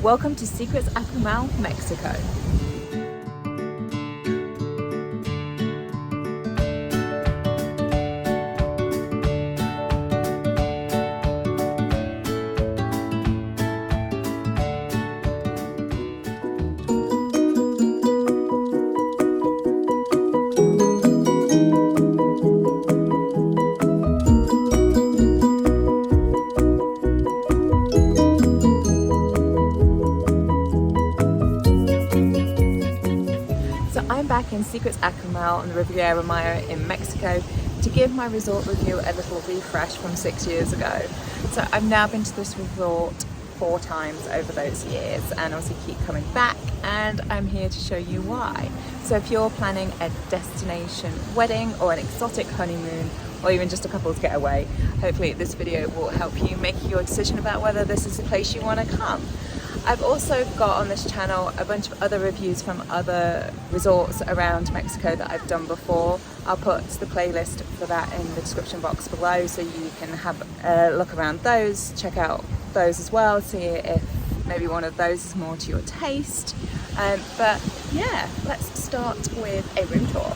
Welcome to Secrets Akumal, Mexico. I'm back in Secrets Akumal on the Riviera Maya in Mexico to give my resort review a little refresh from 6 years ago. So I've now been to this resort 4 times over those years and obviously keep coming back, and I'm here to show you why. So if you're planning a destination wedding or an exotic honeymoon or even just a couple's getaway, hopefully this video will help you make your decision about whether this is the place you want to come. I've also got on this channel a bunch of other reviews from other resorts around Mexico that I've done before. I'll put the playlist for that in the description box below so you can have a look around those, check out those as well, see if maybe one of those is more to your taste. But yeah, let's start with a room tour.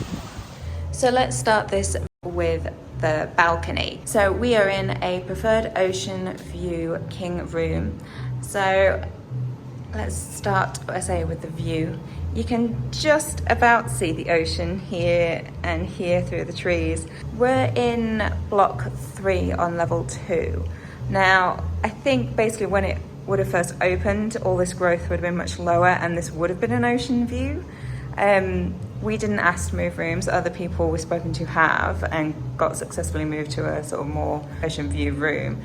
So let's start this with the balcony. So we are in a preferred ocean view king room. So let's start, I say, with the view. You can just about see the ocean here and here through the trees. We're in block 3 on level 2. Now, I think basically when it would have first opened, all this growth would have been much lower and this would have been an ocean view. We didn't ask to move rooms. Other people we've spoken to have and got successfully moved to a sort of more ocean view room.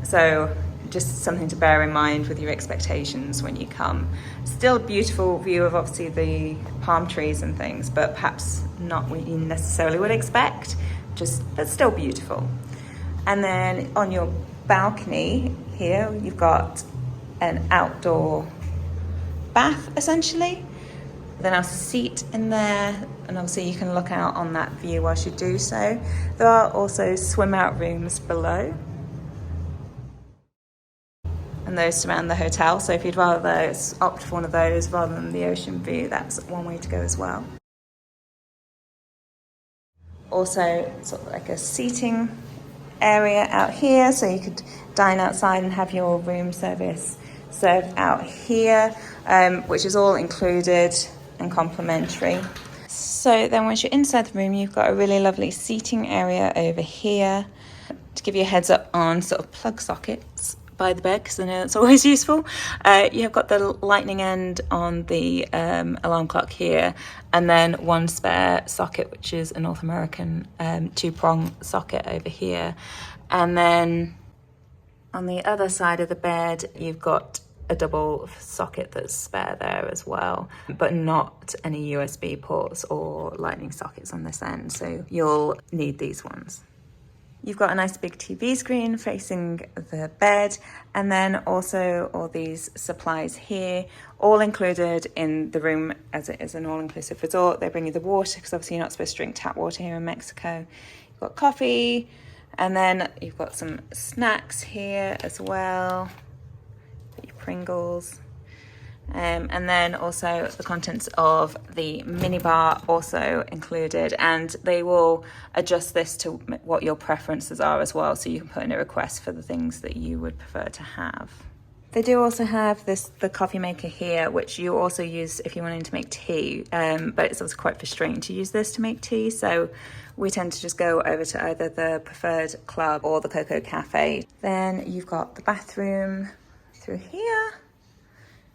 So just something to bear in mind with your expectations when you come. Still a beautiful view of obviously the palm trees and things, but perhaps not what you necessarily would expect, but still beautiful. And then on your balcony here, you've got an outdoor bath essentially. Then a seat in there, and obviously you can look out on that view whilst you do so. There are also swim out rooms below, and those surround the hotel. So if you'd rather opt for one of those rather than the ocean view, that's one way to go as well. Also sort of like a seating area out here, so you could dine outside and have your room service served out here, which is all included and complimentary. So then once you're inside the room, you've got a really lovely seating area over here. To give you a heads up on sort of plug sockets by the bed, because I know that's always useful. You have got the lightning end on the alarm clock here, and then one spare socket, which is a North American 2-prong socket over here. And then on the other side of the bed, you've got a double socket that's spare there as well, but not any USB ports or lightning sockets on this end, so you'll need these ones. You've got a nice big TV screen facing the bed, and then also all these supplies here, all included in the room as it is an all-inclusive resort. They bring you the water, because obviously you're not supposed to drink tap water here in Mexico. You've got coffee, and then you've got some snacks here as well, your Pringles. And then also the contents of the minibar also included, and they will adjust this to what your preferences are as well, so you can put in a request for the things that you would prefer to have. They do also have the coffee maker here, which you also use if you're wanting to make tea, but it's also quite frustrating to use this to make tea, so we tend to just go over to either the preferred club or the Coco Cafe. Then you've got the bathroom through here.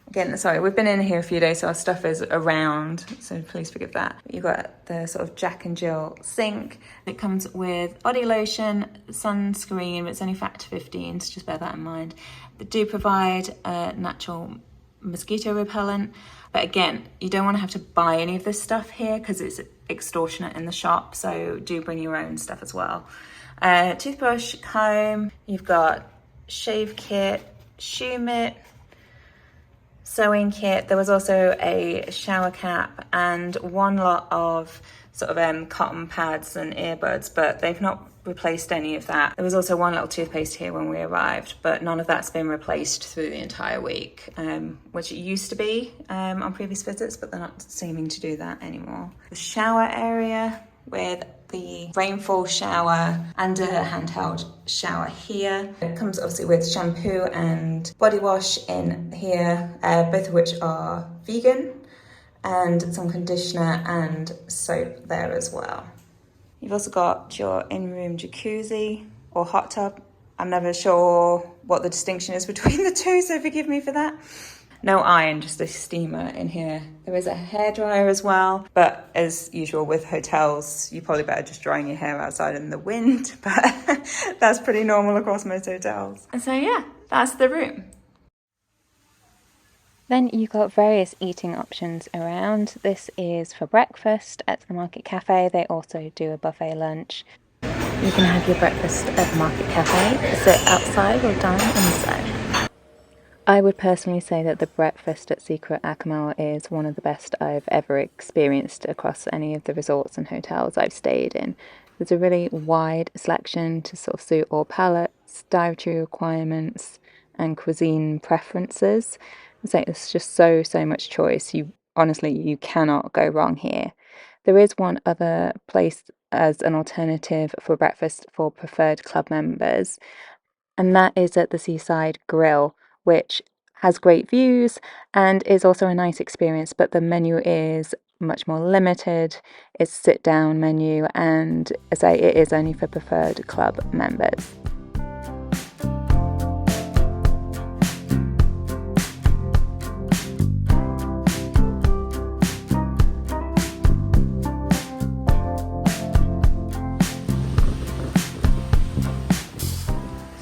Again, sorry, we've been in here a few days, so our stuff is around, so please forgive that. You've got the sort of Jack and Jill sink. It comes with body lotion, sunscreen, it's only factor 15, so just bear that in mind. They do provide a natural mosquito repellent, but again, you don't want to have to buy any of this stuff here because it's extortionate in the shop, so do bring your own stuff as well. Toothbrush, comb, you've got shave kit, shoe mitt, sewing kit. There was also a shower cap and one lot of sort of cotton pads and earbuds, but they've not replaced any of that. There was also one little toothpaste here when we arrived, but none of that's been replaced through the entire week, which it used to be on previous visits, but they're not seeming to do that anymore. The shower area with the rainfall shower and a handheld shower here. It comes obviously with shampoo and body wash in here, both of which are vegan, and some conditioner and soap there as well. You've also got your in-room jacuzzi or hot tub. I'm never sure what the distinction is between the two, so forgive me for that. No iron, just a steamer in here. There is a hairdryer as well, but as usual with hotels, you probably better just drying your hair outside in the wind, but that's pretty normal across most hotels. And so yeah, that's the room. Then you've got various eating options around. This is for breakfast at the Market Cafe. They also do a buffet lunch. You can have your breakfast at the Market Cafe, sit outside or dine inside. I would personally say that the breakfast at Secret Akumal is one of the best I've ever experienced across any of the resorts and hotels I've stayed in. There's a really wide selection to sort of suit all palates, dietary requirements, and cuisine preferences. It's just so much choice. You cannot go wrong here. There is one other place as an alternative for breakfast for preferred club members, and that is at the Seaside Grill, which has great views and is also a nice experience, but the menu is much more limited. It's a sit-down menu, and as I say, it is only for preferred club members.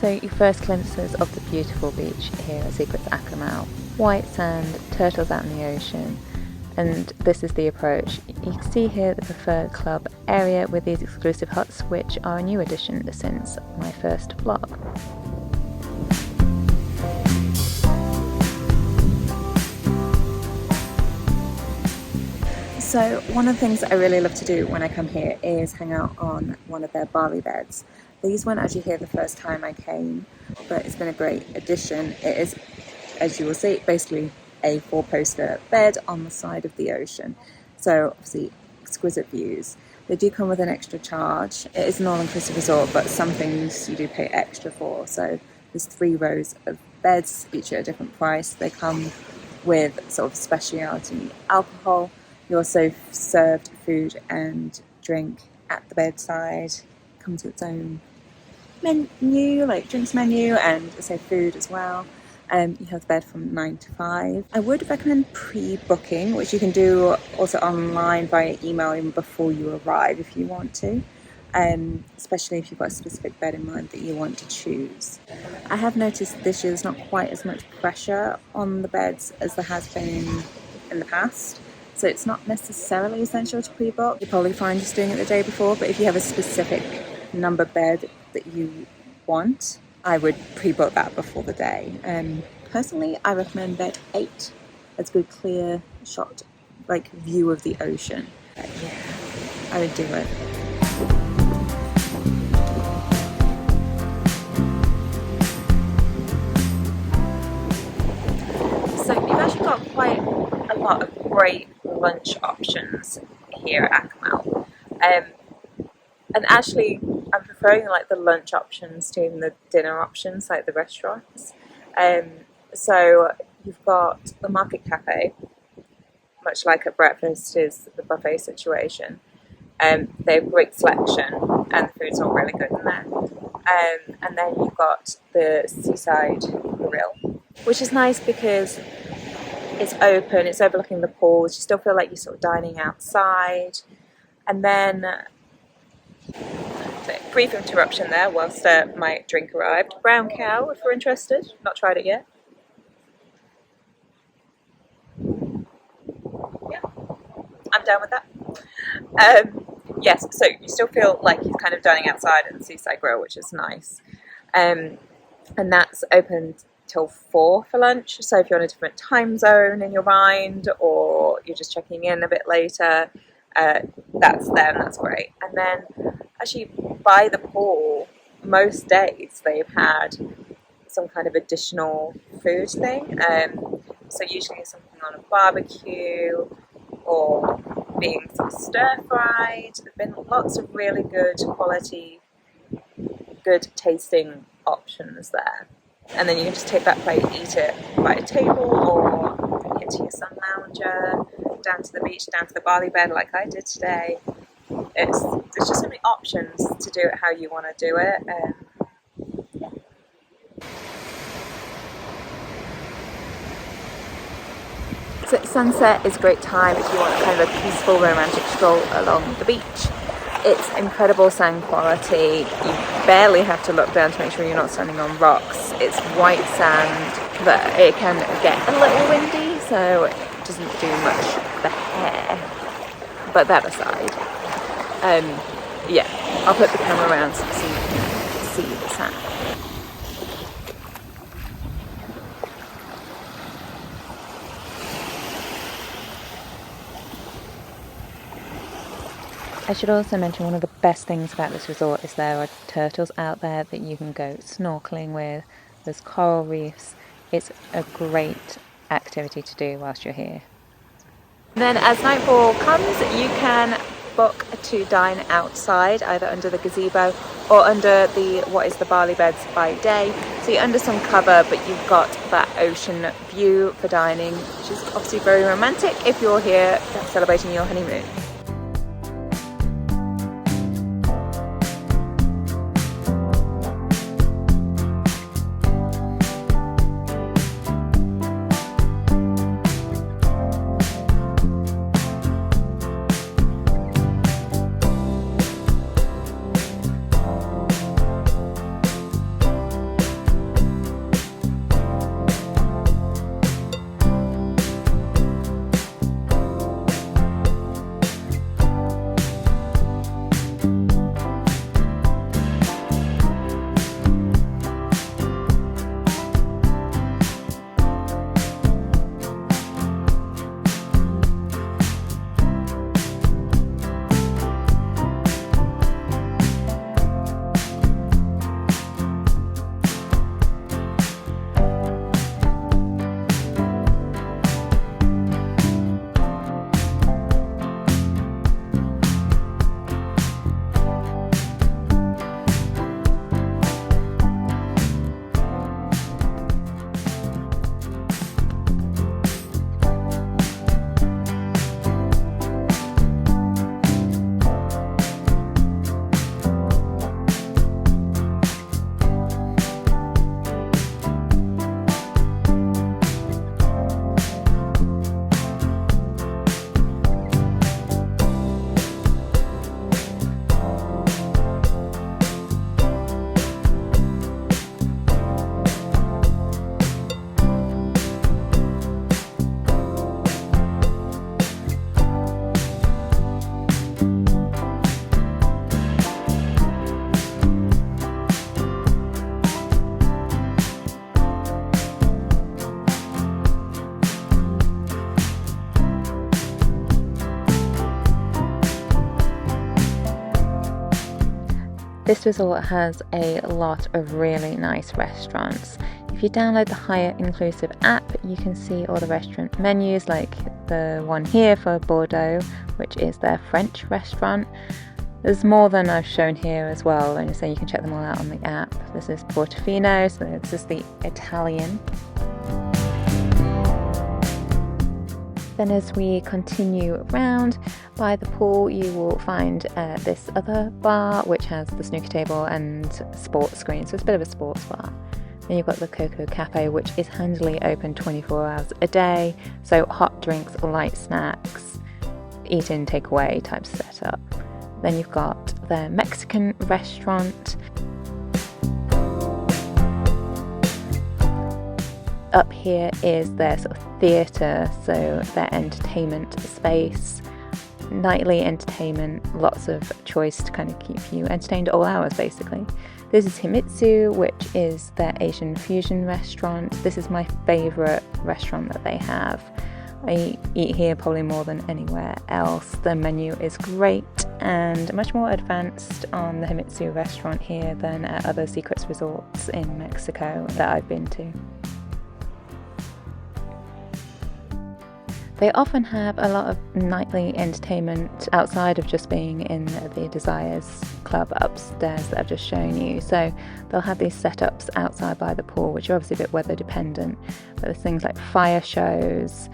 So your first glimpses of the beautiful beach here at Secrets Akumal. White sand, turtles out in the ocean, and this is the approach. You can see here the preferred club area with these exclusive huts, which are a new addition since my first vlog. So one of the things that I really love to do when I come here is hang out on one of their Bali beds. These weren't actually here the first time I came, but it's been a great addition. It is, as you will see, basically a 4-poster bed on the side of the ocean. So obviously exquisite views. They do come with an extra charge. It is an all-inclusive resort, but some things you do pay extra for. So there's 3 rows of beds, each at a different price. They come with sort of specialty alcohol. You're also served food and drink at the bedside. Comes with its own menu, like drinks menu, and say food as well. You have the bed from 9 to 5. I would recommend pre-booking, which you can do also online via email even before you arrive if you want to, especially if you've got a specific bed in mind that you want to choose. I have noticed this year there's not quite as much pressure on the beds as there has been in the past. So it's not necessarily essential to pre-book. You're probably fine just doing it the day before, but if you have a specific number bed that you want, I would pre-book that before the day. Personally, I recommend bed 8. It's a good clear shot, like view of the ocean. But yeah, I would do it. So you've actually got quite a lot of great lunch options here at Akumal. And actually I'm preferring like the lunch options to the dinner options, like the restaurants. So you've got the Market Cafe, much like at breakfast is the buffet situation. They have great selection and the food's all really good in there. And then you've got the Seaside Grill, which is nice because it's open, it's overlooking the pools, you still feel like you're sort of dining outside. And then, brief interruption there whilst my drink arrived. Brown Cow, if you're interested, not tried it yet. Yeah, I'm down with that. Yes, so you still feel like you're kind of dining outside at the Seaside Grill, which is nice. And that's open till 4 for lunch, so if you're on a different time zone in your mind or you're just checking in a bit later, that's great. And then actually by the pool, most days they've had some kind of additional food thing. So usually something on a barbecue or being sort of stir-fried. There have been lots of really good quality, good tasting options there. And then you can just take that plate, eat it by a table, or bring it to your sun lounger, down to the beach, down to the barley bed like I did today. There's just so many options to do it how you want to do it. So sunset is a great time if you want kind of a peaceful romantic stroll along the beach. It's incredible sand quality. You barely have to look down to make sure you're not standing on rocks. It's white sand, but it can get a little windy, so it doesn't do much for the hair. But that aside, yeah, I'll put the camera around so you can see the sand. I should also mention one of the best things about this resort is there are turtles out there that you can go snorkeling with. There's coral reefs. It's a great activity to do whilst you're here. And then as nightfall comes, you can book to dine outside, either under the gazebo or under what is the barley beds by day. So you're under some cover, but you've got that ocean view for dining, which is obviously very romantic if you're here celebrating your honeymoon. This resort has a lot of really nice restaurants. If you download the Hyatt Inclusive app, you can see all the restaurant menus, like the one here for Bordeaux, which is their French restaurant. There's more than I've shown here as well, and so you can check them all out on the app. This is Portofino, so this is the Italian. Then as we continue around by the pool, you will find this other bar which has the snooker table and sports screen, so it's a bit of a sports bar. Then you've got the Coco Cafe, which is handily open 24 hours a day, so hot drinks, light snacks, eat in, take away type setup. Then you've got the Mexican restaurant. Up here is their sort of theatre, so their entertainment space, nightly entertainment, lots of choice to kind of keep you entertained at all hours basically. This is Himitsu, which is their Asian fusion restaurant. This is my favourite restaurant that they have. I eat here probably more than anywhere else. The menu is great and much more advanced on the Himitsu restaurant here than at other Secrets resorts in Mexico that I've been to. They often have a lot of nightly entertainment outside of just being in the Desires Club upstairs that I've just shown you. So they'll have these setups outside by the pool, which are obviously a bit weather dependent. But there's things like fire shows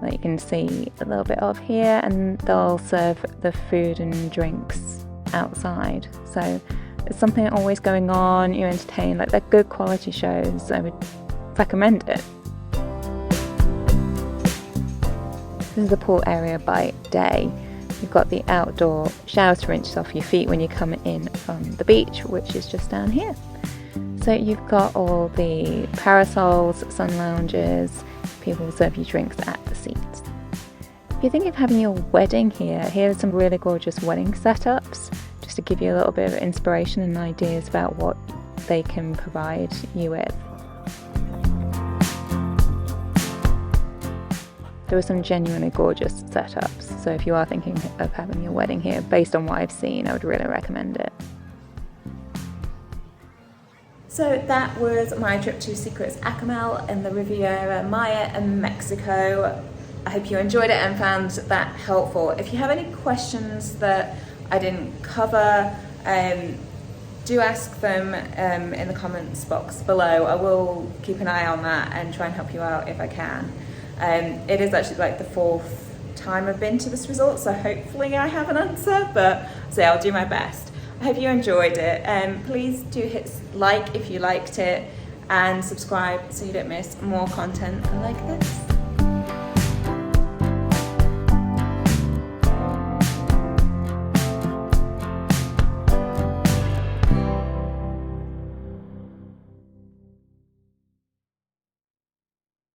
that you can see a little bit of here, and they'll serve the food and drinks outside. So there's something always going on, you're entertained, like they're good quality shows. I would recommend it. This is the pool area by day. You've got the outdoor showers 4 inches off your feet when you come in from the beach, which is just down here. So you've got all the parasols, sun lounges, people will serve you drinks at the seats. If you're thinking of having your wedding here, here are some really gorgeous wedding setups, just to give you a little bit of inspiration and ideas about what they can provide you with. There are some genuinely gorgeous setups, so if you are thinking of having your wedding here, based on what I've seen, I would really recommend it. So that was my trip to Secrets Akumal in the Riviera Maya in Mexico. I hope you enjoyed it and found that helpful. If you have any questions that I didn't cover, do ask them in the comments box below. I will keep an eye on that and try and help you out if I can. It is actually like the 4th time I've been to this resort, so hopefully I have an answer, but I'll do my best. I hope you enjoyed it. Please do hit like if you liked it and subscribe so you don't miss more content like this.